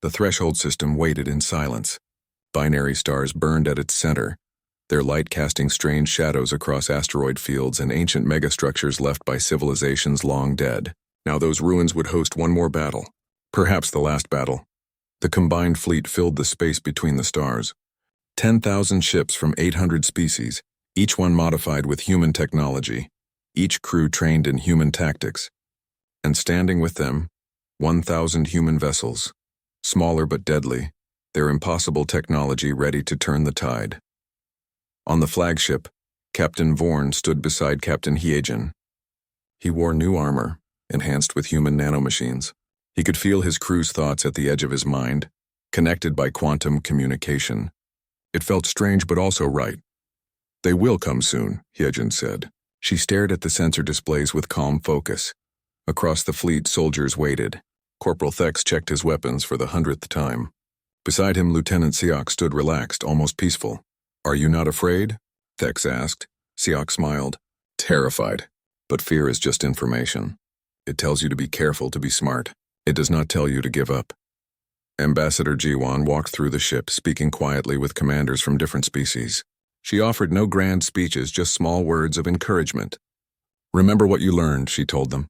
The threshold system waited in silence. Binary stars burned at its center, their light casting strange shadows across asteroid fields and ancient megastructures left by civilizations long dead. Now those ruins would host one more battle, perhaps the last battle. The combined fleet filled the space between the stars. 10,000 ships from 800 species, each one modified with human technology, each crew trained in human tactics. And standing with them, 1,000 human vessels, smaller but deadly, their impossible technology ready to turn the tide. On the flagship, Captain Vorn stood beside Captain Hyejan. He wore new armor, enhanced with human nanomachines. He could feel his crew's thoughts at the edge of his mind, connected by quantum communication. It felt strange but also right. "They will come soon," Hyejan said. She stared at the sensor displays with calm focus. Across the fleet, soldiers waited. Corporal Thex checked his weapons for the 100th time. Beside him, Lieutenant Siok stood relaxed, almost peaceful. "Are you not afraid?" Thex asked. Siok smiled. "Terrified. But fear is just information. It tells you to be careful, to be smart. It does not tell you to give up." Ambassador Jiwan walked through the ship, speaking quietly with commanders from different species. She offered no grand speeches, just small words of encouragement. "Remember what you learned," she told them.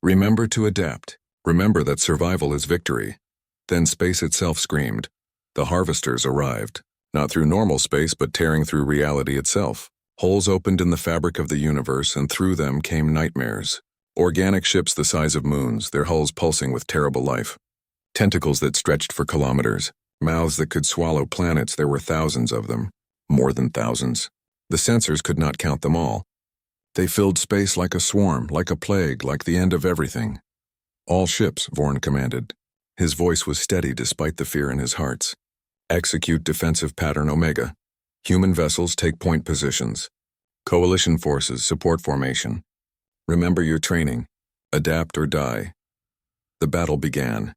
"Remember to adapt. Remember that survival is victory." Then space itself screamed. The harvesters arrived, not through normal space but tearing through reality itself. Holes opened in the fabric of the universe, and through them came nightmares. Organic ships the size of moons, their hulls pulsing with terrible life. Tentacles that stretched for kilometers, mouths that could swallow planets. There were thousands of them, more than thousands. The sensors could not count them all. They filled space like a swarm, like a plague, like the end of everything. "All ships," Vorn commanded. His voice was steady despite the fear in his hearts. "Execute defensive pattern Omega. Human vessels take point positions. Coalition forces support formation. Remember your training. Adapt or die." The battle began.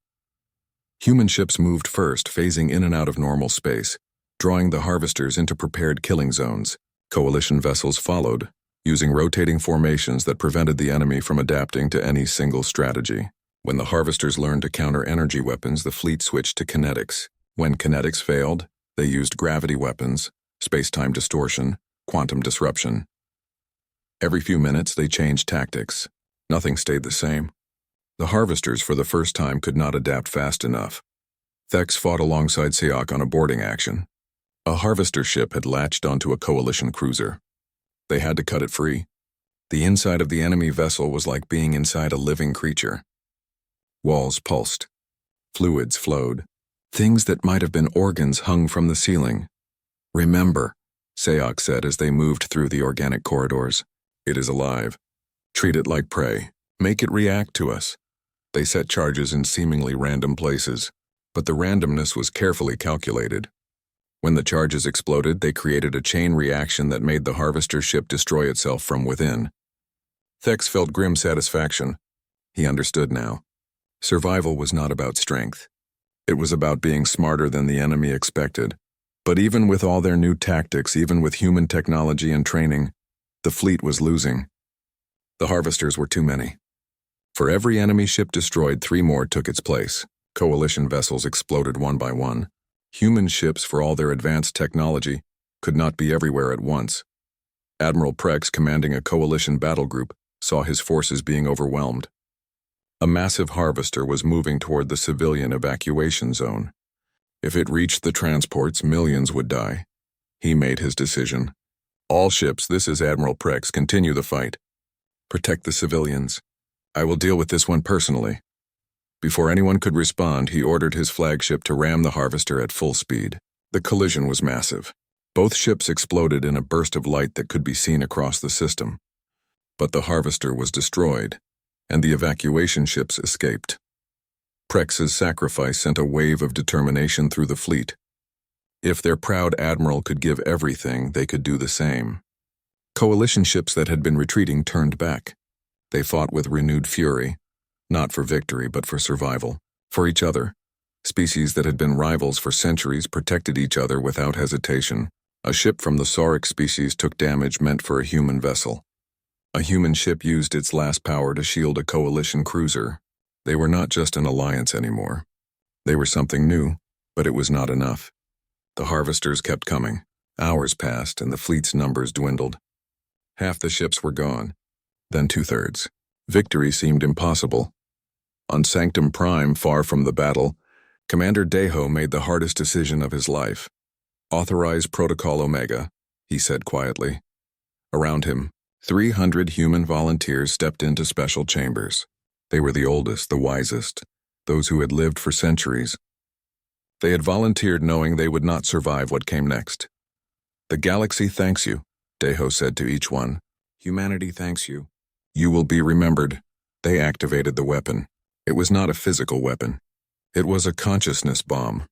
Human ships moved first, phasing in and out of normal space, drawing the harvesters into prepared killing zones. Coalition vessels followed, using rotating formations that prevented the enemy from adapting to any single strategy. When the harvesters learned to counter energy weapons, the fleet switched to kinetics. When kinetics failed, they used gravity weapons, space-time distortion, quantum disruption. Every few minutes, they changed tactics. Nothing stayed the same. The harvesters, for the first time, could not adapt fast enough. Thex fought alongside Siok on a boarding action. A harvester ship had latched onto a coalition cruiser. They had to cut it free. The inside of the enemy vessel was like being inside a living creature. Walls pulsed. Fluids flowed. Things that might have been organs hung from the ceiling. "Remember," Siok said as they moved through the organic corridors. "It is alive. Treat it like prey. Make it react to us." They set charges in seemingly random places, but the randomness was carefully calculated. When the charges exploded, they created a chain reaction that made the harvester ship destroy itself from within. Thex felt grim satisfaction. He understood now. Survival was not about strength. It was about being smarter than the enemy expected. But even with all their new tactics, even with human technology and training, the fleet was losing. The harvesters were too many. For every enemy ship destroyed, 3 more took its place. Coalition vessels exploded one by one. Human ships, for all their advanced technology, could not be everywhere at once. Admiral Prex, commanding a coalition battle group, saw his forces being overwhelmed. A massive harvester was moving toward the civilian evacuation zone. If it reached the transports, millions would die. He made his decision. "All ships, this is Admiral Prex, continue the fight. Protect the civilians. I will deal with this one personally." Before anyone could respond, he ordered his flagship to ram the harvester at full speed. The collision was massive. Both ships exploded in a burst of light that could be seen across the system. But the harvester was destroyed, and the evacuation ships escaped. Prex's sacrifice sent a wave of determination through the fleet. If their proud admiral could give everything, they could do the same. Coalition ships that had been retreating turned back. They fought with renewed fury, not for victory but for survival, for each other. Species that had been rivals for centuries protected each other without hesitation. A ship from the Sauric species took damage meant for a human vessel. A human ship used its last power to shield a coalition cruiser. They were not just an alliance anymore. They were something new, but it was not enough. The harvesters kept coming. Hours passed, and the fleet's numbers dwindled. Half the ships were gone, then two-thirds. Victory seemed impossible. On Sanctum Prime, far from the battle, Commander Deho made the hardest decision of his life. "Authorize Protocol Omega," he said quietly. Around him, 300 human volunteers stepped into special chambers. They were the oldest, the wisest, those who had lived for centuries. They had volunteered knowing they would not survive what came next. "The galaxy thanks you," Deho said to each one. "Humanity thanks you. You will be remembered." They activated the weapon. It was not a physical weapon. It was a consciousness bomb,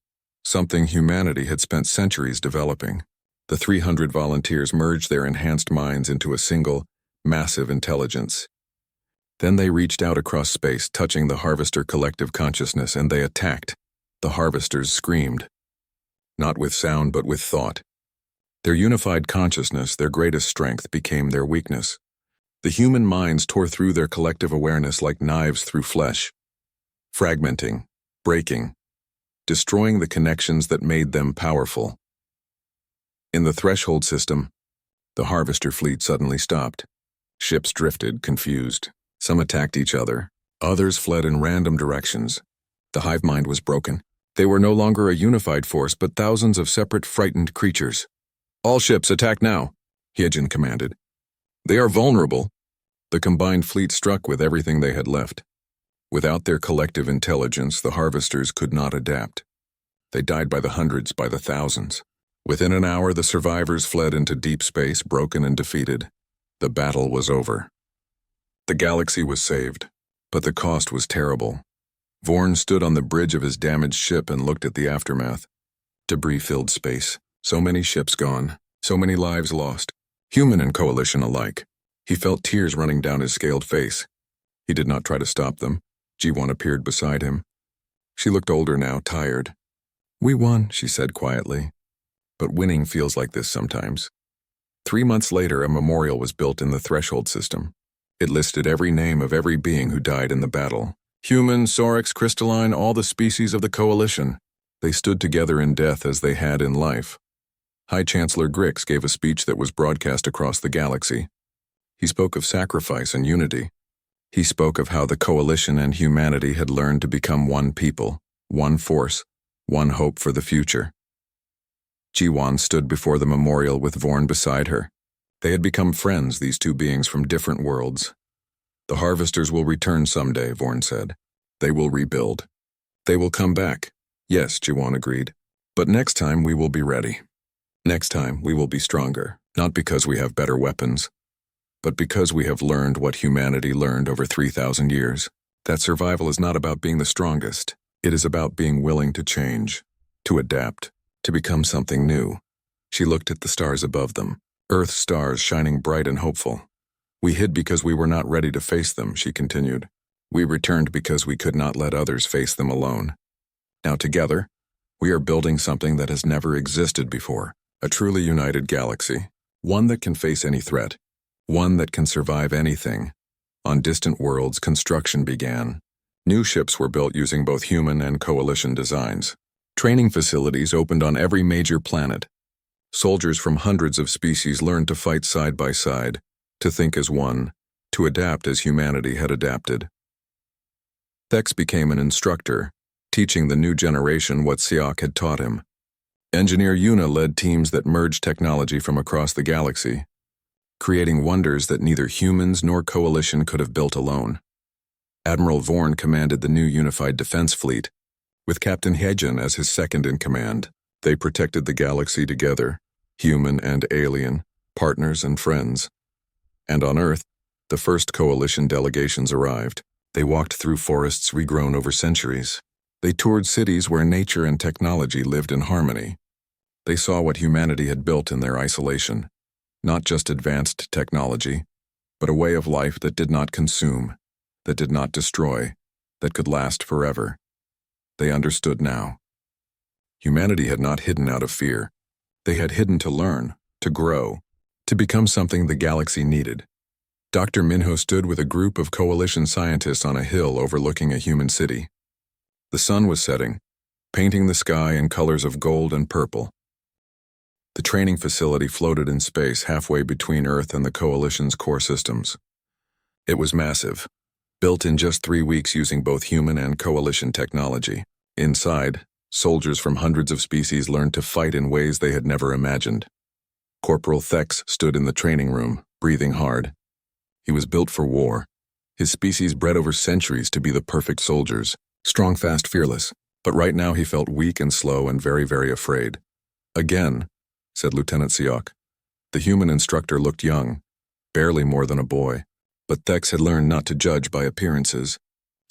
something humanity had spent centuries developing. The 300 volunteers merged their enhanced minds into a single, massive intelligence. Then they reached out across space, touching the Harvester collective consciousness, and they attacked. The Harvesters screamed. Not with sound, but with thought. Their unified consciousness, their greatest strength, became their weakness. The human minds tore through their collective awareness like knives through flesh, fragmenting, breaking, destroying the connections that made them powerful. In the Threshold system, the Harvester fleet suddenly stopped. Ships drifted, confused. Some attacked each other. Others fled in random directions. The hive mind was broken. They were no longer a unified force, but thousands of separate, frightened creatures. "All ships, attack now," Hyejin commanded. "They are vulnerable." The combined fleet struck with everything they had left. Without their collective intelligence, the Harvesters could not adapt. They died by the hundreds, by the thousands. Within an hour, the survivors fled into deep space, broken and defeated. The battle was over. The galaxy was saved, but the cost was terrible. Vorn stood on the bridge of his damaged ship and looked at the aftermath. Debris filled space. So many ships gone, so many lives lost, human and coalition alike. He felt tears running down his scaled face. He did not try to stop them. Ji-won appeared beside him. She looked older now, tired. "We won," she said quietly. "But winning feels like this sometimes." 3 months later, a memorial was built in the Threshold system. It listed every name of every being who died in the battle. Human, Sorix, Crystalline, all the species of the Coalition. They stood together in death as they had in life. High Chancellor Grix gave a speech that was broadcast across the galaxy. He spoke of sacrifice and unity. He spoke of how the Coalition and humanity had learned to become one people, one force, one hope for the future. Ji-won stood before the memorial with Vorn beside her. They had become friends, these two beings from different worlds. "The Harvesters will return someday," Vorn said. "They will rebuild. They will come back." "Yes," Ji-won agreed. "But next time we will be ready. Next time we will be stronger, not because we have better weapons, but because we have learned what humanity learned over 3,000 years. That survival is not about being the strongest. It is about being willing to change, to adapt, to become something new." She looked at the stars above them, Earth's stars shining bright and hopeful. "We hid because we were not ready to face them," she continued. "We returned because we could not let others face them alone. Now together, we are building something that has never existed before, a truly united galaxy, one that can face any threat, one that can survive anything." On distant worlds, construction began. New ships were built using both human and coalition designs. Training facilities opened on every major planet. Soldiers from hundreds of species learned to fight side by side, to think as one, to adapt as humanity had adapted. Thex became an instructor, teaching the new generation what Siak had taught him. Engineer Yuna led teams that merged technology from across the galaxy, creating wonders that neither humans nor coalition could have built alone. Admiral Vorn commanded the new unified defense fleet, with Captain Hyejin as his second in command. They protected the galaxy together, human and alien, partners and friends. And on Earth, the first coalition delegations arrived. They walked through forests regrown over centuries. They toured cities where nature and technology lived in harmony. They saw what humanity had built in their isolation, not just advanced technology, but a way of life that did not consume, that did not destroy, that could last forever. They understood now. Humanity had not hidden out of fear. They had hidden to learn, to grow, to become something the galaxy needed. Dr. Minho stood with a group of coalition scientists on a hill overlooking a human city. The sun was setting, painting the sky in colors of gold and purple. The training facility floated in space halfway between Earth and the Coalition's core systems. It was massive, built in just 3 weeks using both human and Coalition technology. Inside, soldiers from hundreds of species learned to fight in ways they had never imagined. Corporal Thex stood in the training room, breathing hard. He was built for war. His species bred over centuries to be the perfect soldiers, strong, fast, fearless. But right now he felt weak and slow and very, very afraid. "Again," said Lieutenant Siok. The human instructor looked young, barely more than a boy. But Thex had learned not to judge by appearances.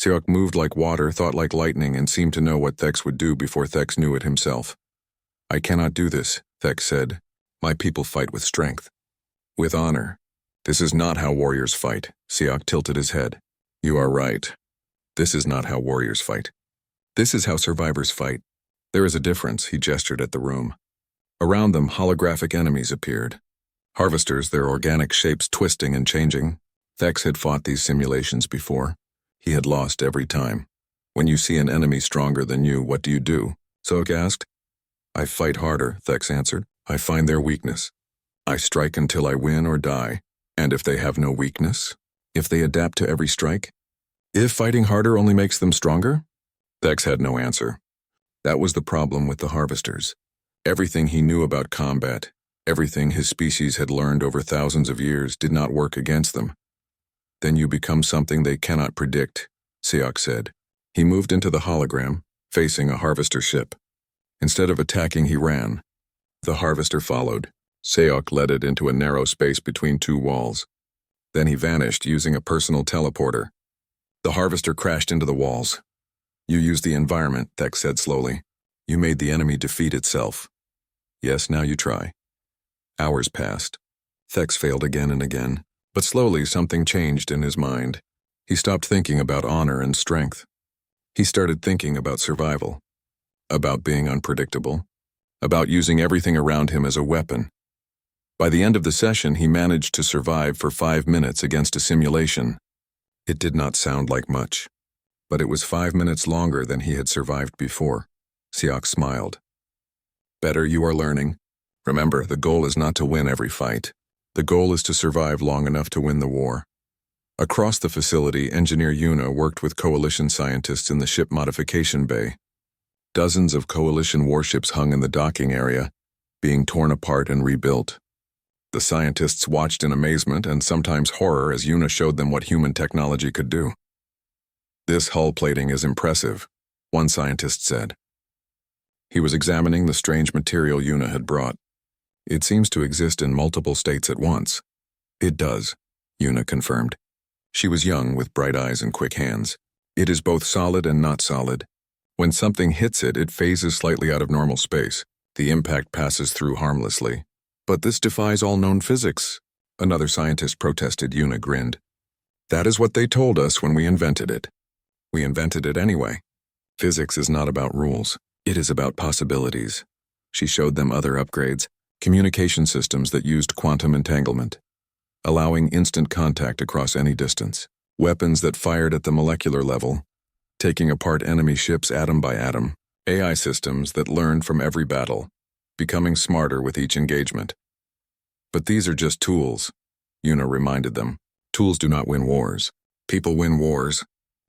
Siok moved like water, thought like lightning, and seemed to know what Thex would do before Thex knew it himself. "I cannot do this," Thex said. "My people fight with strength. With honor. This is not how warriors fight." Siok tilted his head. "You are right. This is not how warriors fight. This is how survivors fight. There is a difference," he gestured at the room. Around them, holographic enemies appeared. Harvesters, their organic shapes twisting and changing. Thex had fought these simulations before. He had lost every time. "When you see an enemy stronger than you, what do you do?" Siok asked. "I fight harder," Thex answered. "I find their weakness. I strike until I win or die. And if they have no weakness? If they adapt to every strike? If fighting harder only makes them stronger?" Thex had no answer. That was the problem with the Harvesters. Everything he knew about combat, everything his species had learned over thousands of years, did not work against them. "Then you become something they cannot predict," Siok said. He moved into the hologram, facing a Harvester ship. Instead of attacking, he ran. The Harvester followed. Siok led it into a narrow space between 2 walls. Then he vanished using a personal teleporter. The Harvester crashed into the walls. "You used the environment," Thex said slowly. "You made the enemy defeat itself. Yes, now you try." Hours passed. Thex failed again and again, but slowly something changed in his mind. He stopped thinking about honor and strength. He started thinking about survival, about being unpredictable, about using everything around him as a weapon. By the end of the session, he managed to survive for 5 minutes against a simulation. It did not sound like much, but it was 5 minutes longer than he had survived before. Siok smiled. "Better, you are learning. Remember, the goal is not to win every fight. The goal is to survive long enough to win the war." Across the facility, Engineer Yuna worked with Coalition scientists in the ship modification bay. Dozens of Coalition warships hung in the docking area, being torn apart and rebuilt. The scientists watched in amazement and sometimes horror as Yuna showed them what human technology could do. "This hull plating is impressive," one scientist said. He was examining the strange material Yuna had brought. "It seems to exist in multiple states at once." "It does," Yuna confirmed. She was young, with bright eyes and quick hands. "It is both solid and not solid. When something hits it, it phases slightly out of normal space. The impact passes through harmlessly. But this defies all known physics," another scientist protested. Yuna grinned. "That is what they told us when we invented it. We invented it anyway. Physics is not about rules. It is about possibilities." She showed them other upgrades, communication systems that used quantum entanglement, allowing instant contact across any distance, weapons that fired at the molecular level, taking apart enemy ships atom by atom, AI systems that learned from every battle, becoming smarter with each engagement. "But these are just tools," Yuna reminded them. "Tools do not win wars. People win wars.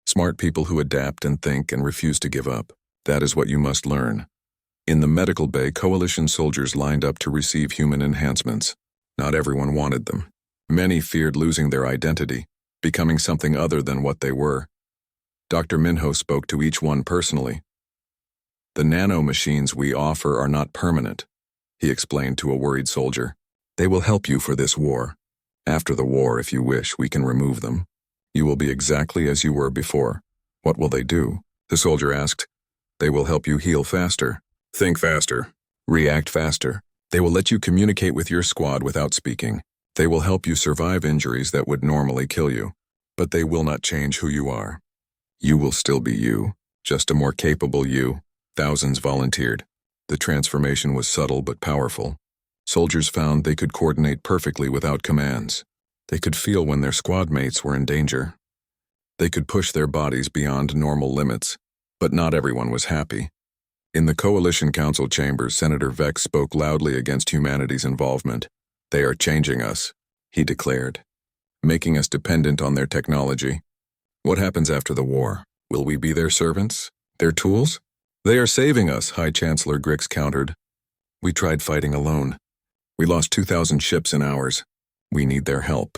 Smart people who adapt and think and refuse to give up. That is what you must learn." In the medical bay, Coalition soldiers lined up to receive human enhancements. Not everyone wanted them. Many feared losing their identity, becoming something other than what they were. Dr. Minho spoke to each one personally. "The nano-machines we offer are not permanent," he explained to a worried soldier. "They will help you for this war. After the war, if you wish, we can remove them. You will be exactly as you were before." "What will they do?" the soldier asked. "They will help you heal faster, think faster, react faster. They will let you communicate with your squad without speaking. They will help you survive injuries that would normally kill you. But they will not change who you are. You will still be you, just a more capable you." Thousands volunteered. The transformation was subtle but powerful. Soldiers found they could coordinate perfectly without commands. They could feel when their squad mates were in danger. They could push their bodies beyond normal limits, but not everyone was happy. In the Coalition Council chambers, Senator Vex spoke loudly against humanity's involvement. "They are changing us," he declared, "making us dependent on their technology. What happens after the war? Will we be their servants? Their tools? They are saving us," High Chancellor Grix countered. "We tried fighting alone. We lost 2,000 ships in hours. We need their help."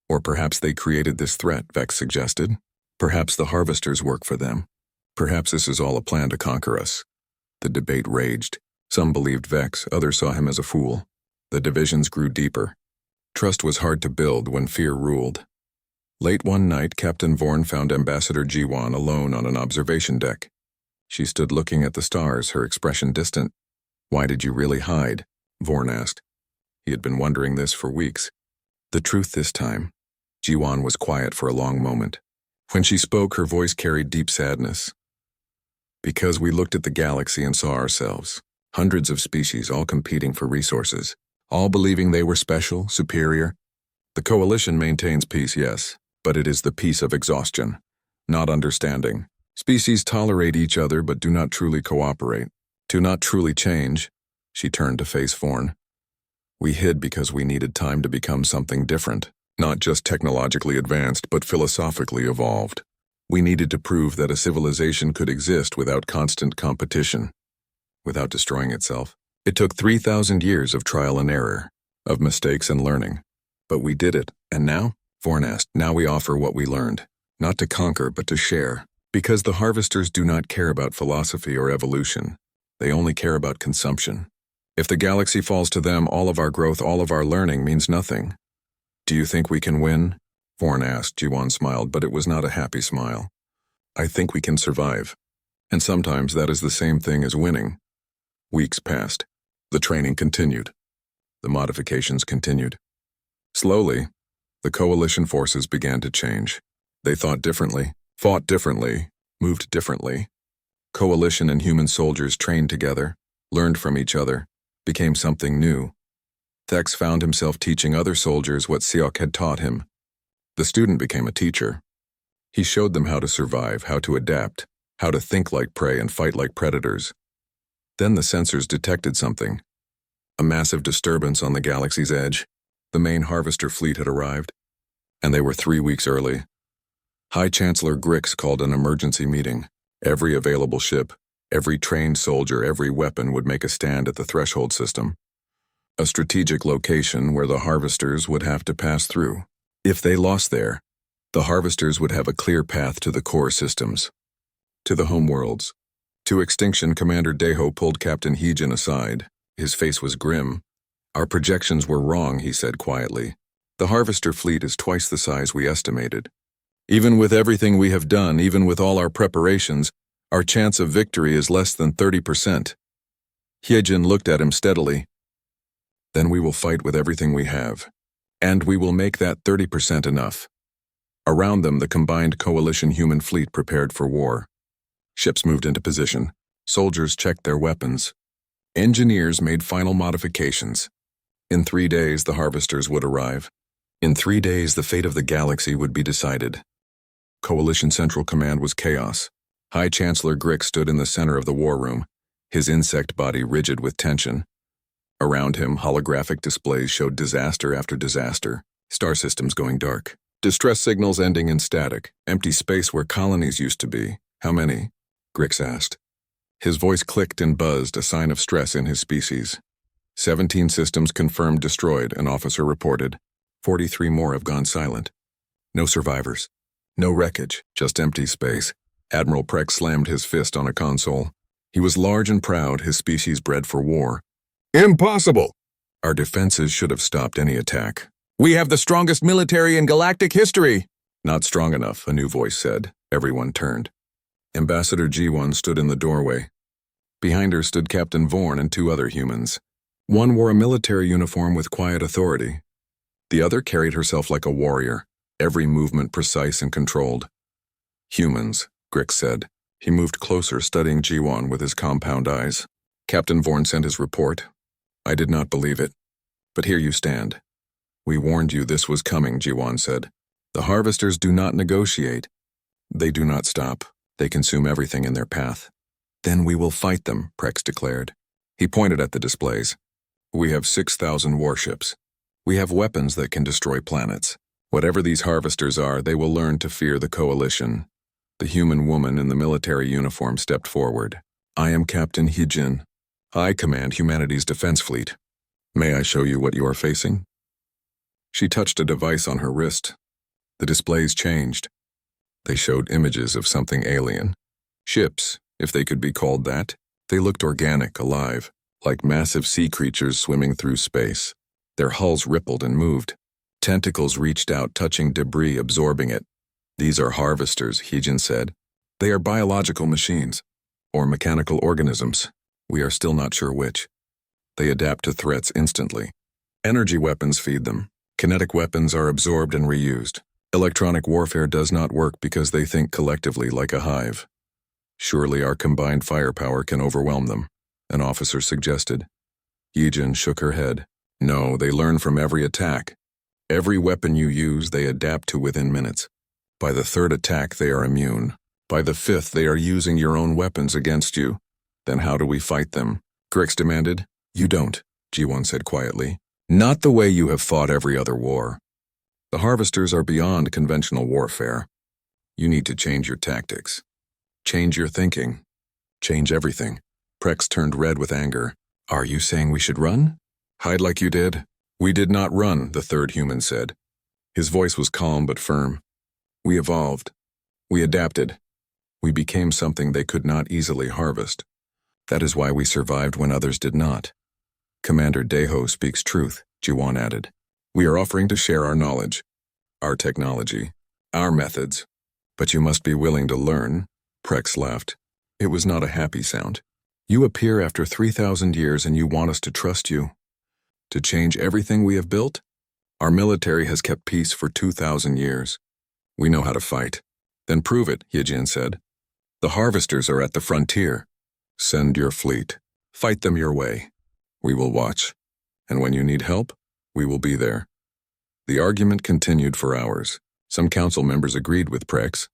"Or perhaps they created this threat," Vex suggested. "Perhaps the harvesters work for them. Perhaps this is all a plan to conquer us." The debate raged. Some believed Vex, others saw him as a fool. The divisions grew deeper. Trust was hard to build when fear ruled. Late one night, Captain Vorn found Ambassador Jiwan alone on an observation deck. She stood looking at the stars, her expression distant. "Why did you really hide?" Vorn asked. He had been wondering this for weeks. The truth this time. Jiwan was quiet for a long moment. When she spoke, her voice carried deep sadness. "Because we looked at the galaxy and saw ourselves. Hundreds of species, all competing for resources. All believing they were special, superior. The Coalition maintains peace, yes, but it is the peace of exhaustion, not understanding. Species tolerate each other but do not truly cooperate. Do not truly change." She turned to face Vorn. "We hid because we needed time to become something different, not just technologically advanced but philosophically evolved. We needed to prove that a civilization could exist without constant competition, without destroying itself. It took 3,000 years of trial and error, of mistakes and learning. But we did it, and now?" Vorn asked. "Now we offer what we learned, not to conquer but to share. Because the harvesters do not care about philosophy or evolution. They only care about consumption. If the galaxy falls to them, all of our growth, all of our learning means nothing." "Do you think we can win?" Vorn asked. Jiwan smiled, but it was not a happy smile. "I think we can survive. And sometimes that is the same thing as winning." Weeks passed. The training continued. The modifications continued. Slowly, the Coalition forces began to change. They thought differently, fought differently, moved differently. Coalition and human soldiers trained together, learned from each other, became something new. Thex found himself teaching other soldiers what Siok had taught him. The student became a teacher. He showed them how to survive, how to adapt, how to think like prey and fight like predators. Then the sensors detected something. A massive disturbance on the galaxy's edge. The main harvester fleet had arrived, and they were 3 weeks early. High Chancellor Grix called an emergency meeting. Every available ship, every trained soldier, every weapon would make a stand at the threshold system. A strategic location where the harvesters would have to pass through. If they lost there, the harvesters would have a clear path to the core systems. To the homeworlds. To extinction, Commander Deho pulled Captain Heejin aside. His face was grim. "Our projections were wrong," he said quietly. "The harvester fleet is twice the size we estimated. Even with everything we have done, even with all our preparations, our chance of victory is less than 30%. Heejin looked at him steadily. "Then we will fight with everything we have. And we will make that 30% enough." Around them, the combined Coalition human fleet prepared for war. Ships moved into position. Soldiers checked their weapons. Engineers made final modifications. In 3 days, the harvesters would arrive. In 3 days, the fate of the galaxy would be decided. Coalition Central Command was chaos. High Chancellor Grix stood in the center of the war room, his insect body rigid with tension. Around him, holographic displays showed disaster after disaster, star systems going dark, distress signals ending in static, empty space where colonies used to be. "How many?" Grix asked. His voice clicked and buzzed, a sign of stress in his species. 17 systems confirmed destroyed, an officer reported. 43 more have gone silent. No survivors. No wreckage, just empty space. Admiral Prex slammed his fist on a console. He was large and proud, his species bred for war. "Impossible! Our defenses should have stopped any attack. We have the strongest military in galactic history!" "Not strong enough," a new voice said. Everyone turned. Ambassador G1 stood in the doorway. Behind her stood Captain Vorn and 2 other humans. One wore a military uniform with quiet authority. The other carried herself like a warrior, every movement precise and controlled. "Humans," Grix said. He moved closer, studying G1 with his compound eyes. Captain Vorn sent his report. "I did not believe it. But here you stand." "We warned you this was coming," G1 said. "The harvesters do not negotiate. They do not stop. They consume everything in their path. Then we will fight them, Prex declared. He pointed at the displays. We have 6,000 warships. We have weapons that can destroy planets. Whatever these harvesters are, they will learn to fear the coalition. The human woman in the military uniform stepped forward. I am Captain Hijin. I command humanity's defense fleet. May I show you what you are facing? She touched a device on her wrist. The displays changed. They showed images of something alien. Ships, if they could be called that. They looked organic, alive, like massive sea creatures swimming through space. Their hulls rippled and moved. Tentacles reached out, touching debris, absorbing it. These are harvesters, Hijin said. They are biological machines, or mechanical organisms. We are still not sure which. They adapt to threats instantly. Energy weapons feed them. Kinetic weapons are absorbed and reused. Electronic warfare does not work because they think collectively like a hive. Surely our combined firepower can overwhelm them, an officer suggested. Yijin shook her head. No, they learn from every attack. Every weapon you use, they adapt to within minutes. By the third attack, they are immune. By the fifth, they are using your own weapons against you. Then how do we fight them? Grix demanded. You don't, G1 said quietly. Not the way you have fought every other war. The harvesters are beyond conventional warfare. You need to change your tactics. Change your thinking. Change everything. Prex turned red with anger. Are you saying we should run? Hide like you did? We did not run, the third human said. His voice was calm but firm. We evolved. We adapted. We became something they could not easily harvest. That is why we survived when others did not. Commander Deho speaks truth, Jiwan added. We are offering to share our knowledge, our technology, our methods. But you must be willing to learn, Prex laughed. It was not a happy sound. You appear after 3,000 years and you want us to trust you. To change everything we have built? Our military has kept peace for 2,000 years. We know how to fight. Then prove it, Yijin said. The harvesters are at the frontier. Send your fleet. Fight them your way. We will watch. And when you need help, we will be there. The argument continued for hours. Some council members agreed with Prex.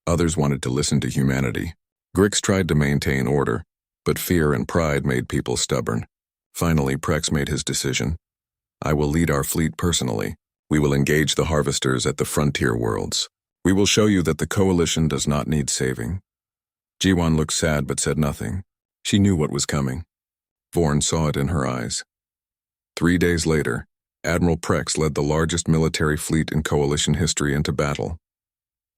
Others wanted to listen to humanity. Grix tried to maintain order, but fear and pride made people stubborn. Finally, Prex made his decision. I will lead our fleet personally. We will engage the harvesters at the frontier worlds. We will show you that the coalition does not need saving. Jiwan looked sad but said nothing. She knew what was coming. Vorn saw it in her eyes. 3 days later, Admiral Prex led the largest military fleet in coalition history into battle.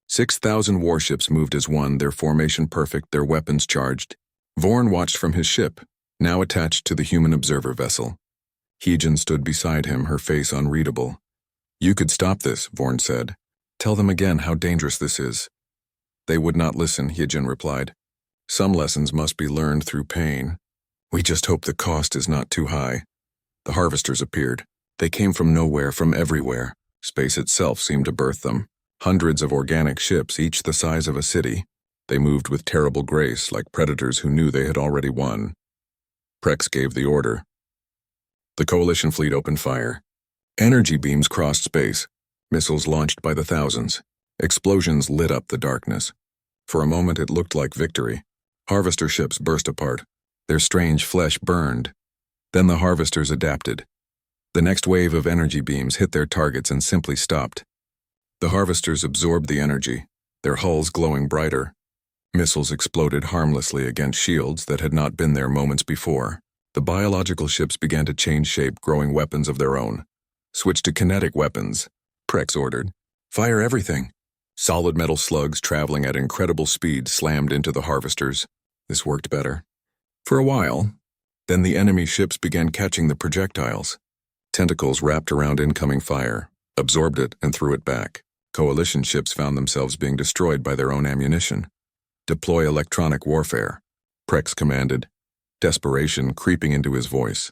6,000 warships moved as one, their formation perfect, their weapons charged. Vorn watched from his ship, now attached to the human observer vessel. Hijin stood beside him, her face unreadable. You could stop this, Vorn said. Tell them again how dangerous this is. They would not listen, Hijin replied. Some lessons must be learned through pain. We just hope the cost is not too high. The harvesters appeared. They came from nowhere, from everywhere. Space itself seemed to birth them. Hundreds of organic ships, each the size of a city. They moved with terrible grace, like predators who knew they had already won. Prex gave the order. The coalition fleet opened fire. Energy beams crossed space. Missiles launched by the thousands. Explosions lit up the darkness. For a moment it looked like victory. Harvester ships burst apart. Their strange flesh burned. Then the harvesters adapted. The next wave of energy beams hit their targets and simply stopped. The harvesters absorbed the energy, their hulls glowing brighter. Missiles exploded harmlessly against shields that had not been there moments before. The biological ships began to change shape, growing weapons of their own. Switch to kinetic weapons, Prex ordered. Fire everything. Solid metal slugs traveling at incredible speed slammed into the harvesters. This worked better. For a while, then the enemy ships began catching the projectiles. Tentacles wrapped around incoming fire, absorbed it and threw it back. Coalition ships found themselves being destroyed by their own ammunition. Deploy electronic warfare, Prex commanded, desperation creeping into his voice.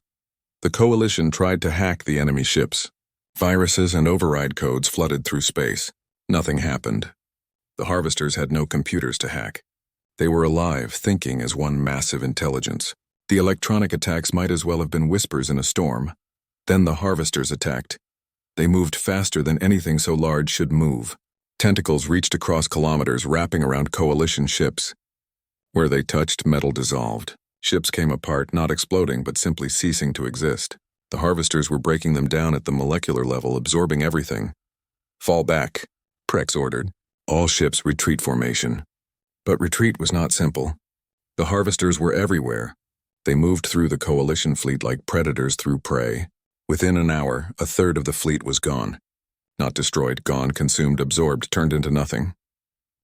The coalition tried to hack the enemy ships. Viruses and override codes flooded through space. Nothing happened. The harvesters had no computers to hack. They were alive, thinking as one massive intelligence. The electronic attacks might as well have been whispers in a storm. Then the harvesters attacked. They moved faster than anything so large should move. Tentacles reached across kilometers, wrapping around coalition ships. Where they touched, metal dissolved. Ships came apart, not exploding, but simply ceasing to exist. The harvesters were breaking them down at the molecular level, absorbing everything. Fall back, Prex ordered. All ships retreat formation. But retreat was not simple. The harvesters were everywhere. They moved through the coalition fleet like predators through prey. Within an hour, a third of the fleet was gone. Not destroyed, gone, consumed, absorbed, turned into nothing.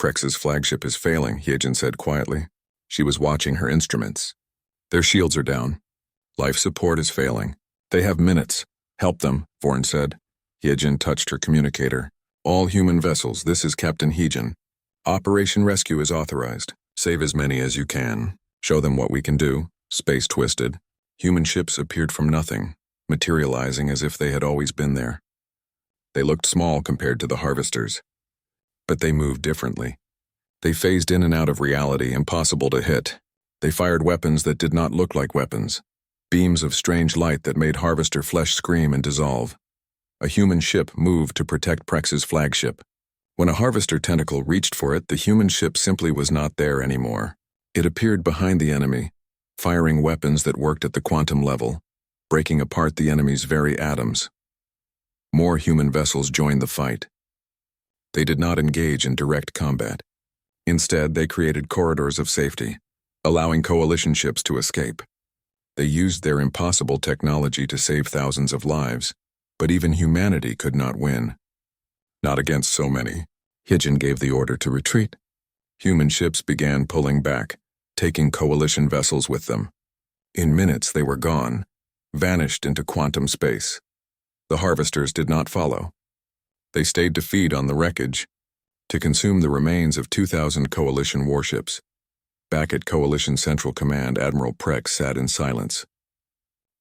Prex's flagship is failing, Hyejin said quietly. She was watching her instruments. Their shields are down. Life support is failing. They have minutes. Help them, Vorn said. Hyejin touched her communicator. All human vessels, this is Captain Hyejin. Operation Rescue is authorized. Save as many as you can. Show them what we can do. Space twisted. Human ships appeared from nothing, materializing as if they had always been there. They looked small compared to the harvesters. But they moved differently. They phased in and out of reality, impossible to hit. They fired weapons that did not look like weapons. Beams of strange light that made harvester flesh scream and dissolve. A human ship moved to protect Prex's flagship. When a harvester tentacle reached for it, the human ship simply was not there anymore. It appeared behind the enemy, firing weapons that worked at the quantum level, breaking apart the enemy's very atoms. More human vessels joined the fight. They did not engage in direct combat. Instead, they created corridors of safety, allowing coalition ships to escape. They used their impossible technology to save thousands of lives, but even humanity could not win. Not against so many. Hyejin gave the order to retreat. Human ships began pulling back, taking coalition vessels with them. In minutes, they were gone, vanished into quantum space. The harvesters did not follow. They stayed to feed on the wreckage, to consume the remains of 2,000 coalition warships. Back at Coalition Central Command, Admiral Prex sat in silence.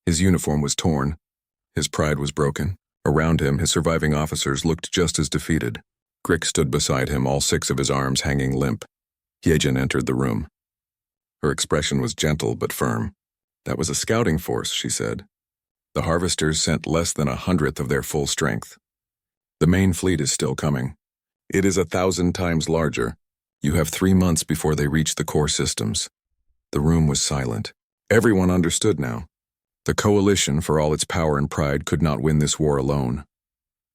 His uniform was torn. His pride was broken. Around him, his surviving officers looked just as defeated. Grick stood beside him, all 6 of his arms hanging limp. Hyejin entered the room. Her expression was gentle but firm. That was a scouting force, she said. The harvesters sent less than 1/100th of their full strength. The main fleet is still coming. It is 1,000 times larger. You have 3 months before they reach the core systems. The room was silent. Everyone understood now. The coalition, for all its power and pride, could not win this war alone.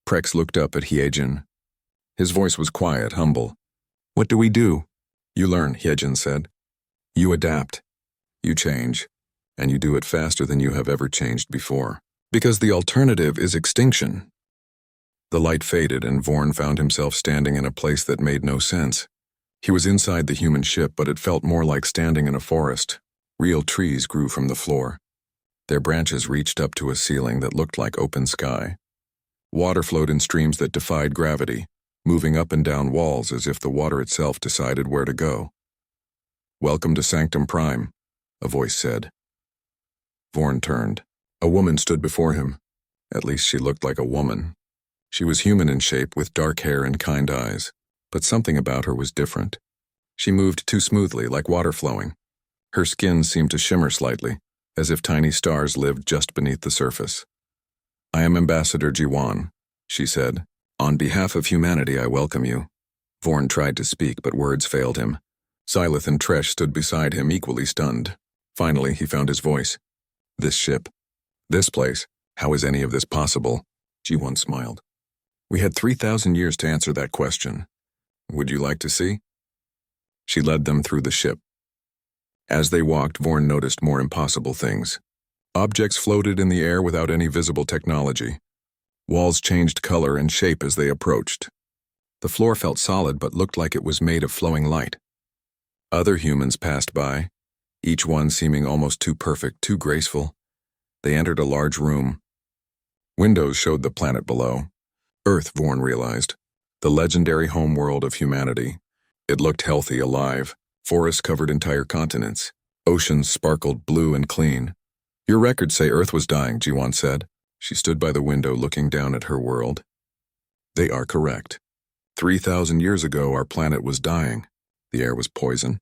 Prex looked up at Hyejin. His voice was quiet, humble. What do we do? You learn, Hyejin said. You adapt. You change. And you do it faster than you have ever changed before. Because the alternative is extinction. The light faded and Vorn found himself standing in a place that made no sense. He was inside the human ship, but it felt more like standing in a forest. Real trees grew from the floor. Their branches reached up to a ceiling that looked like open sky. Water flowed in streams that defied gravity, moving up and down walls as if the water itself decided where to go. Welcome to Sanctum Prime, a voice said. Vorn turned. A woman stood before him. At least she looked like a woman. She was human in shape with dark hair and kind eyes, but something about her was different. She moved too smoothly, like water flowing. Her skin seemed to shimmer slightly, as if tiny stars lived just beneath the surface. I am Ambassador Jiwan, she said. On behalf of humanity, I welcome you. Vorn tried to speak, but words failed him. Syleth and Tresh stood beside him, equally stunned. Finally, he found his voice. This ship. This place. How is any of this possible? Jiwan smiled. We had 3,000 years to answer that question. Would you like to see? She led them through the ship. As they walked, Vorn noticed more impossible things. Objects floated in the air without any visible technology. Walls changed color and shape as they approached. The floor felt solid but looked like it was made of flowing light. Other humans passed by, each one seeming almost too perfect, too graceful. They entered a large room. Windows showed the planet below. Earth, Vorn realized. The legendary homeworld of humanity. It looked healthy, alive. Forests covered entire continents. Oceans sparkled blue and clean. Your records say Earth was dying, Jiwan said. She stood by the window looking down at her world. They are correct. 3,000 years ago, our planet was dying. The air was poison.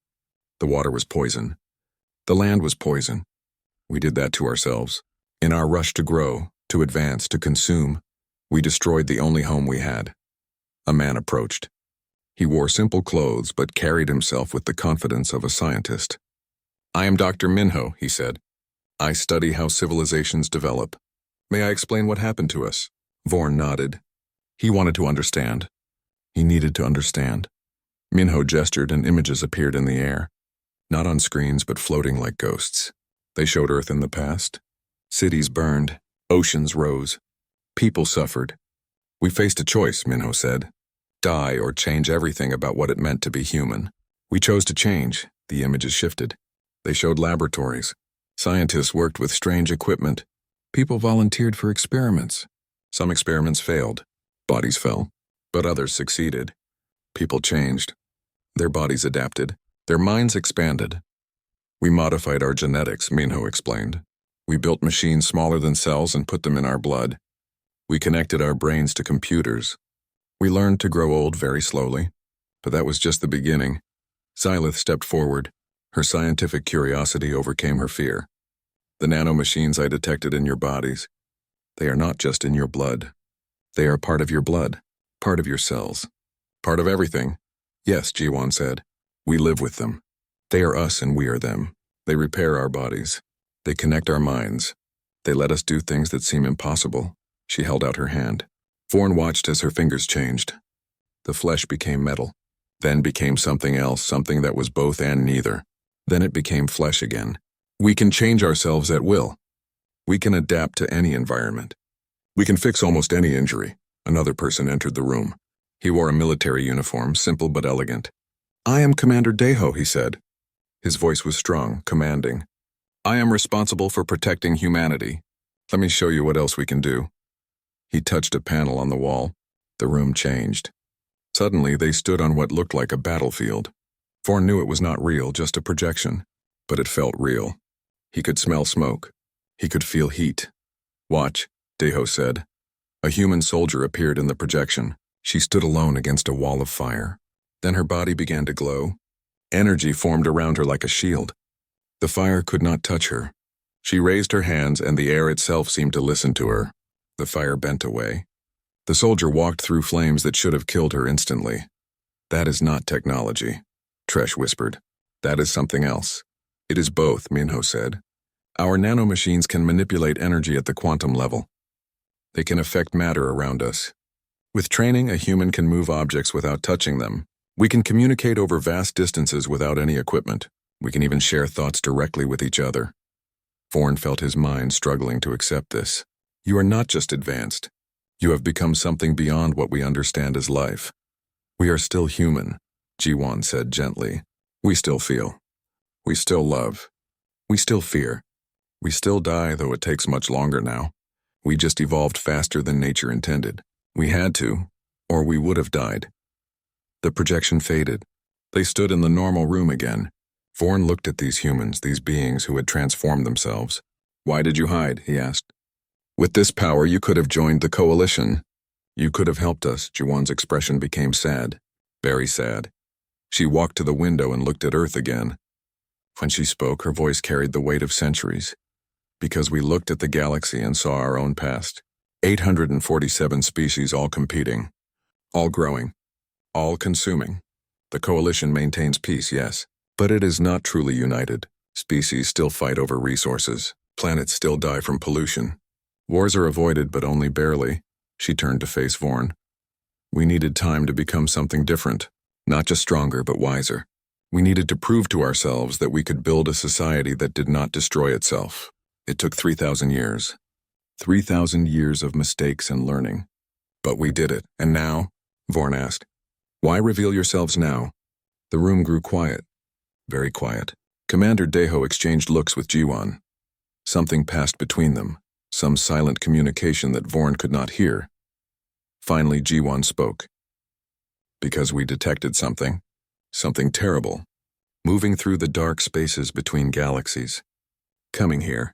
The water was poison. The land was poison. We did that to ourselves. In our rush to grow, to advance, to consume, we destroyed the only home we had. A man approached. He wore simple clothes but carried himself with the confidence of a scientist. "I am Dr. Minho," he said. "I study how civilizations develop. May I explain what happened to us?" Vorn nodded. He wanted to understand. He needed to understand. Minho gestured and images appeared in the air. Not on screens but floating like ghosts. They showed Earth in the past. Cities burned. Oceans rose. People suffered. "We faced a choice," Minho said. "Die or change everything about what it meant to be human." We chose to change. The images shifted. They showed laboratories. Scientists worked with strange equipment. People volunteered for experiments. Some experiments failed. Bodies fell. But others succeeded. People changed. Their bodies adapted. Their minds expanded. "We modified our genetics," Minho explained. "We built machines smaller than cells and put them in our blood. We connected our brains to computers. We learned to grow old very slowly. But that was just the beginning." Xylith stepped forward. Her scientific curiosity overcame her fear. "The nanomachines I detected in your bodies, they are not just in your blood. They are part of your blood, part of your cells, part of everything." "Yes," Jiwan said. "We live with them. They are us and we are them. They repair our bodies. They connect our minds. They let us do things that seem impossible." She held out her hand. Vorn watched as her fingers changed. The flesh became metal, then became something else, something that was both and neither. Then it became flesh again. "We can change ourselves at will. We can adapt to any environment. We can fix almost any injury." Another person entered the room. He wore a military uniform, simple but elegant. "I am Commander Deho," he said. His voice was strong, commanding. "I am responsible for protecting humanity. Let me show you what else we can do." He touched a panel on the wall. The room changed. Suddenly, they stood on what looked like a battlefield. Vorn knew it was not real, just a projection. But it felt real. He could smell smoke. He could feel heat. "Watch," Deho said. A human soldier appeared in the projection. She stood alone against a wall of fire. Then her body began to glow. Energy formed around her like a shield. The fire could not touch her. She raised her hands and the air itself seemed to listen to her. The fire bent away. The soldier walked through flames that should have killed her instantly. "That is not technology," Tresh whispered. "That is something else." "It is both," Minho said. "Our nanomachines can manipulate energy at the quantum level. They can affect matter around us. With training, a human can move objects without touching them. We can communicate over vast distances without any equipment. We can even share thoughts directly with each other." Vorn felt his mind struggling to accept this. "You are not just advanced. You have become something beyond what we understand as life." "We are still human," Jiwan said gently. "We still feel. We still love. We still fear. We still die, though it takes much longer now. We just evolved faster than nature intended. We had to, or we would have died." The projection faded. They stood in the normal room again. Vorn looked at these humans, these beings who had transformed themselves. "Why did you hide?" he asked. "With this power, you could have joined the coalition. You could have helped us." Jiwan's expression became sad, very sad. She walked to the window and looked at Earth again. When she spoke, her voice carried the weight of centuries. "Because we looked at the galaxy and saw our own past. 847 species all competing, all growing, all consuming. The coalition maintains peace, yes, but it is not truly united. Species still fight over resources. Planets still die from pollution. Wars are avoided, but only barely." She turned to face Vorn. "We needed time to become something different, not just stronger, but wiser. We needed to prove to ourselves that we could build a society that did not destroy itself. It took 3,000 years. 3,000 years of mistakes and learning. But we did it. And now?" Vorn asked. "Why reveal yourselves now?" The room grew quiet, very quiet. Commander Deho exchanged looks with Jiwan. Something passed between them, some silent communication that Vorn could not hear. Finally, Jiwan spoke. "Because we detected something terrible, moving through the dark spaces between galaxies. Coming here.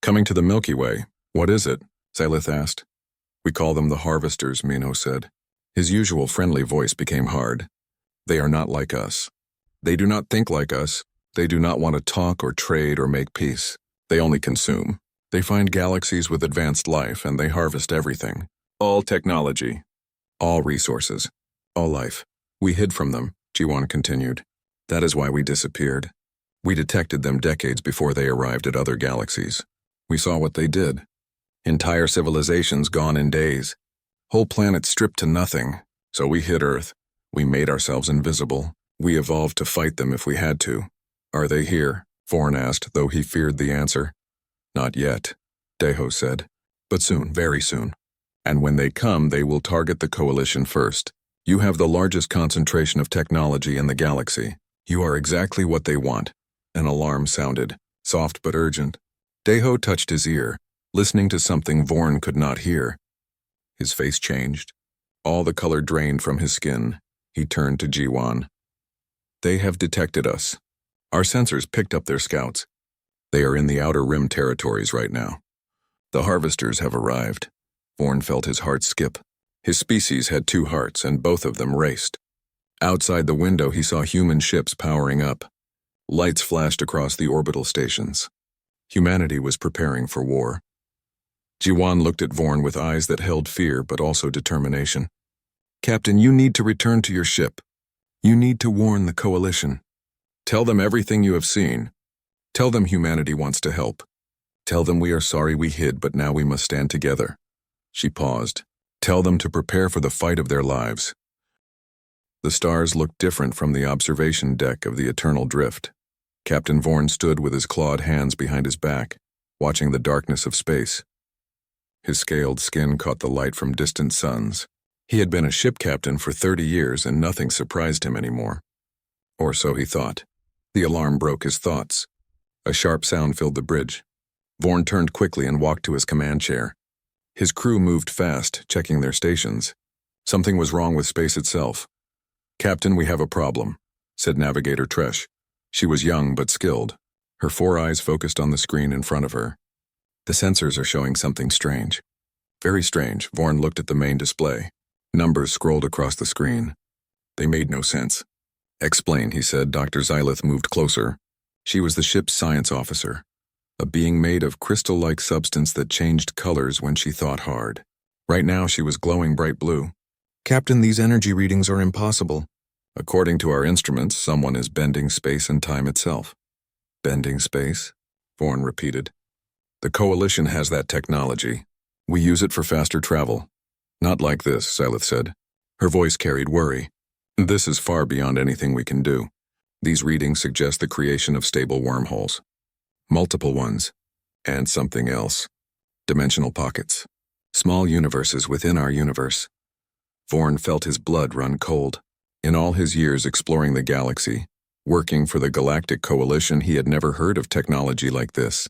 Coming to the Milky Way. What is it?" Xylith asked. "We call them the Harvesters," Minho said. His usual friendly voice became hard. "They are not like us. They do not think like us. They do not want to talk or trade or make peace. They only consume. They find galaxies with advanced life and they harvest everything. All technology. All resources. All life. We hid from them, Jiwan continued. That is why we disappeared. We detected them decades before they arrived at other galaxies. We saw what they did. Entire civilizations gone in days. Whole planets stripped to nothing. So we hid Earth. We made ourselves invisible. We evolved to fight them if we had to. Are they here? Vorn asked, though he feared the answer. Not yet, Deho said. But soon, very soon. And when they come, they will target the Coalition first. You have the largest concentration of technology in the galaxy. You are exactly what they want. An alarm sounded, soft but urgent. Deho touched his ear, listening to something Vorn could not hear. His face changed. All the color drained from his skin. He turned to Jiwan. They have detected us. Our sensors picked up their scouts. They are in the Outer Rim territories right now. The harvesters have arrived. Vorn felt his heart skip. His species had two hearts, and both of them raced. Outside the window, he saw human ships powering up. Lights flashed across the orbital stations. Humanity was preparing for war. Jiwan looked at Vorn with eyes that held fear but also determination. Captain, you need to return to your ship. You need to warn the Coalition. Tell them everything you have seen. Tell them humanity wants to help. Tell them we are sorry we hid, but now we must stand together. She paused. Tell them to prepare for the fight of their lives. The stars looked different from the observation deck of the Eternal Drift. Captain Vorn stood with his clawed hands behind his back, watching the darkness of space. His scaled skin caught the light from distant suns. He had been a ship captain for 30 years and nothing surprised him anymore. Or so he thought. The alarm broke his thoughts. A sharp sound filled the bridge. Vorn turned quickly and walked to his command chair. His crew moved fast, checking their stations. Something was wrong with space itself. Captain, we have a problem, said Navigator Tresh. She was young but skilled. Her 4 eyes focused on the screen in front of her. The sensors are showing something strange. Very strange. Vorn looked at the main display. Numbers scrolled across the screen. They made no sense. Explain, he said. Dr. Xylith moved closer. She was the ship's science officer, a being made of crystal-like substance that changed colors when she thought hard. Right now she was glowing bright blue. Captain, these energy readings are impossible. According to our instruments, someone is bending space and time itself. Bending space? Vorn repeated. The Coalition has that technology. We use it for faster travel. Not like this, Xylith said. Her voice carried worry. This is far beyond anything we can do. These readings suggest the creation of stable wormholes. Multiple ones. And something else. Dimensional pockets. Small universes within our universe. Vorn felt his blood run cold. In all his years exploring the galaxy, working for the Galactic Coalition, he had never heard of technology like this.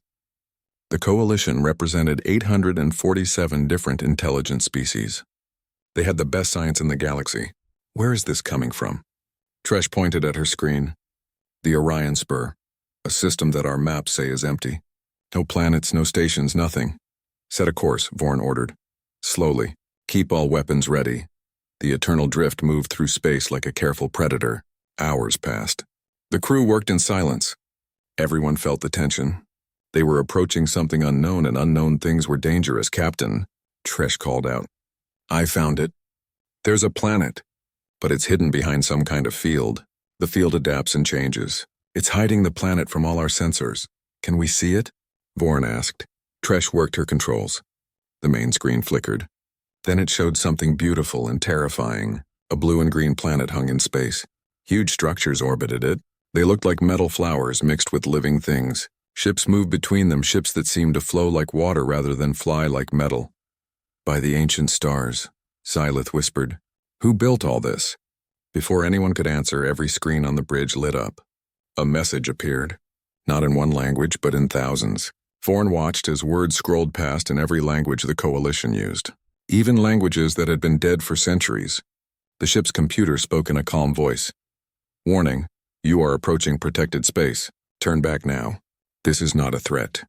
The Coalition represented 847 different intelligent species. They had the best science in the galaxy. Where is this coming from? Tresh pointed at her screen. The Orion Spur, a system that our maps say is empty. No planets, no stations, nothing. Set a course, Vorn ordered. Slowly. Keep all weapons ready. The Eternal Drift moved through space like a careful predator. Hours passed. The crew worked in silence. Everyone felt the tension. They were approaching something unknown, and unknown things were dangerous. Captain, Tresh called out. I found it. There's a planet, but it's hidden behind some kind of field. The field adapts and changes. It's hiding the planet from all our sensors. Can we see it? Vorn asked. Tresh worked her controls. The main screen flickered. Then it showed something beautiful and terrifying. A blue and green planet hung in space. Huge structures orbited it. They looked like metal flowers mixed with living things. Ships moved between them, ships that seemed to flow like water rather than fly like metal. By the ancient stars, Xylith whispered. Who built all this? Before anyone could answer, every screen on the bridge lit up. A message appeared. Not in one language, but in thousands. Vorn watched as words scrolled past in every language the Coalition used. Even languages that had been dead for centuries. The ship's computer spoke in a calm voice. Warning, you are approaching protected space. Turn back now. This is not a threat.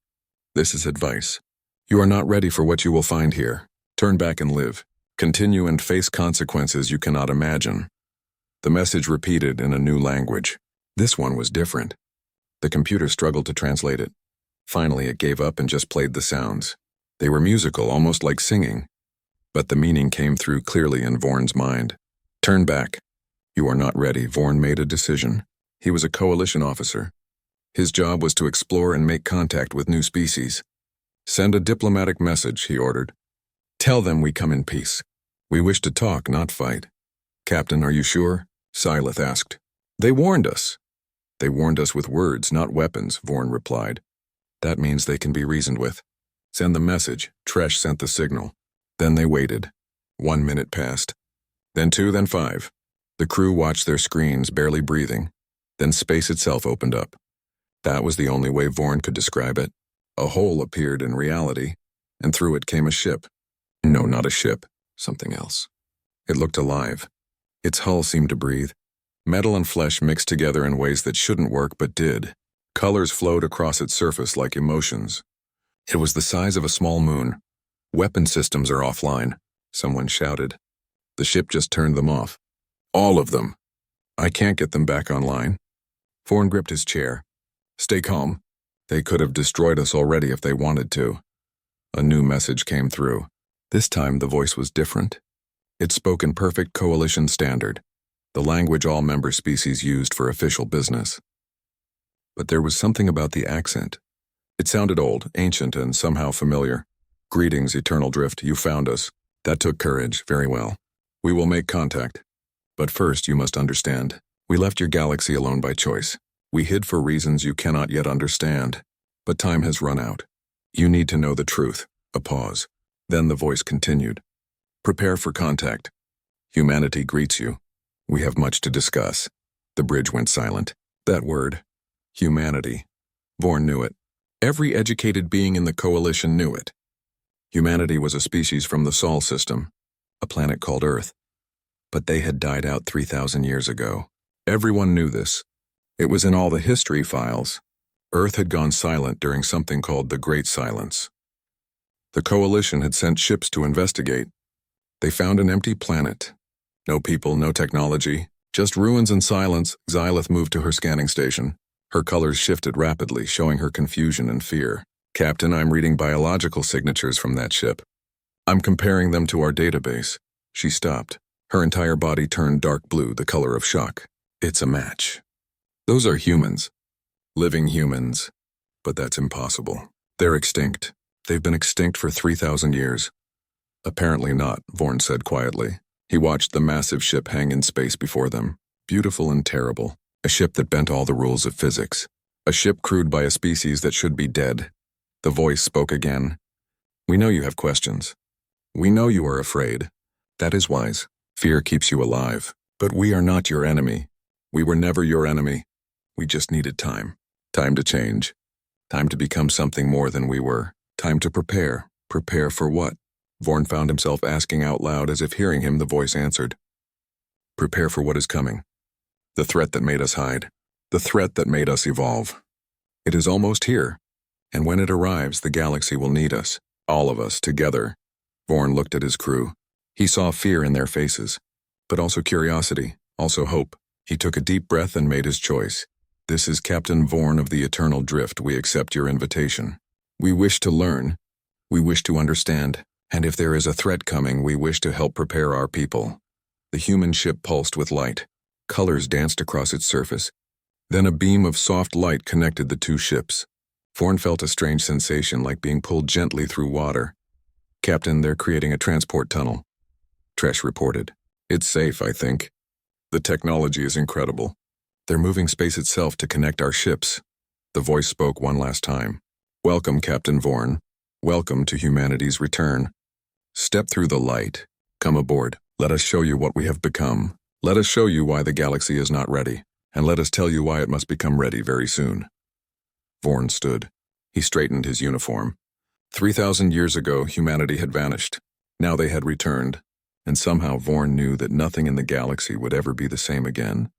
This is advice. You are not ready for what you will find here. Turn back and live. Continue and face consequences you cannot imagine. The message repeated in a new language. This one was different. The computer struggled to translate it. Finally, it gave up and just played the sounds. They were musical, almost like singing. But the meaning came through clearly in Vorn's mind. Turn back. You are not ready. Vorn made a decision. He was a coalition officer. His job was to explore and make contact with new species. Send a diplomatic message, he ordered. Tell them we come in peace. We wish to talk, not fight. Captain, are you sure? Silith asked. They warned us. They warned us with words, not weapons, Vorn replied. That means they can be reasoned with. Send the message. Tresh sent the signal. Then they waited. 1 minute passed. Then 2, then 5. The crew watched their screens, barely breathing. Then space itself opened up. That was the only way Vorn could describe it. A hole appeared in reality, and through it came a ship. No, not a ship. Something else. It looked alive. Its hull seemed to breathe. Metal and flesh mixed together in ways that shouldn't work but did. Colors flowed across its surface like emotions. It was the size of a small moon. Weapon systems are offline, someone shouted. The ship just turned them off. All of them. I can't get them back online. Vorn gripped his chair. Stay calm. They could have destroyed us already if they wanted to. A new message came through. This time the voice was different. It spoke in perfect coalition standard, the language all member species used for official business. But there was something about the accent. It sounded old, ancient, and somehow familiar. Greetings, Eternal Drift, you found us. That took courage, very well. We will make contact. But first, you must understand. We left your galaxy alone by choice. We hid for reasons you cannot yet understand. But time has run out. You need to know the truth. A pause. Then the voice continued. Prepare for contact. Humanity greets you. We have much to discuss. The bridge went silent. That word. Humanity. Vorn knew it. Every educated being in the coalition knew it. Humanity was a species from the Sol system, a planet called Earth. But they had died out 3,000 years ago. Everyone knew this. It was in all the history files. Earth had gone silent during something called the Great Silence. The coalition had sent ships to investigate. They found an empty planet. No people, no technology, just ruins and silence. Xylith moved to her scanning station. Her colors shifted rapidly, showing her confusion and fear. Captain, I'm reading biological signatures from that ship. I'm comparing them to our database. She stopped. Her entire body turned dark blue, the color of shock. It's a match. Those are humans. Living humans. But that's impossible. They're extinct. They've been extinct for 3,000 years. Apparently not, Vorn said quietly. He watched the massive ship hang in space before them. Beautiful and terrible. A ship that bent all the rules of physics. A ship crewed by a species that should be dead. The voice spoke again. We know you have questions. We know you are afraid. That is wise. Fear keeps you alive. But we are not your enemy. We were never your enemy. We just needed time. Time to change. Time to become something more than we were. Time to prepare. Prepare for what? Vorn found himself asking out loud as if hearing him, the voice answered. Prepare for what is coming. The threat that made us hide. The threat that made us evolve. It is almost here. And when it arrives, the galaxy will need us. All of us, together. Vorn looked at his crew. He saw fear in their faces. But also curiosity. Also hope. He took a deep breath and made his choice. This is Captain Vorn of the Eternal Drift. We accept your invitation. We wish to learn. We wish to understand. And if there is a threat coming, we wish to help prepare our people. The human ship pulsed with light. Colors danced across its surface. Then a beam of soft light connected the two ships. Vorn felt a strange sensation like being pulled gently through water. Captain, they're creating a transport tunnel. Tresh reported. It's safe, I think. The technology is incredible. They're moving space itself to connect our ships. The voice spoke one last time. Welcome, Captain Vorn. Welcome to humanity's return. Step through the light. Come aboard. Let us show you what we have become. Let us show you why the galaxy is not ready. And let us tell you why it must become ready very soon. Vorn stood. He straightened his uniform. 3,000 years ago, humanity had vanished. Now they had returned. And somehow Vorn knew that nothing in the galaxy would ever be the same again.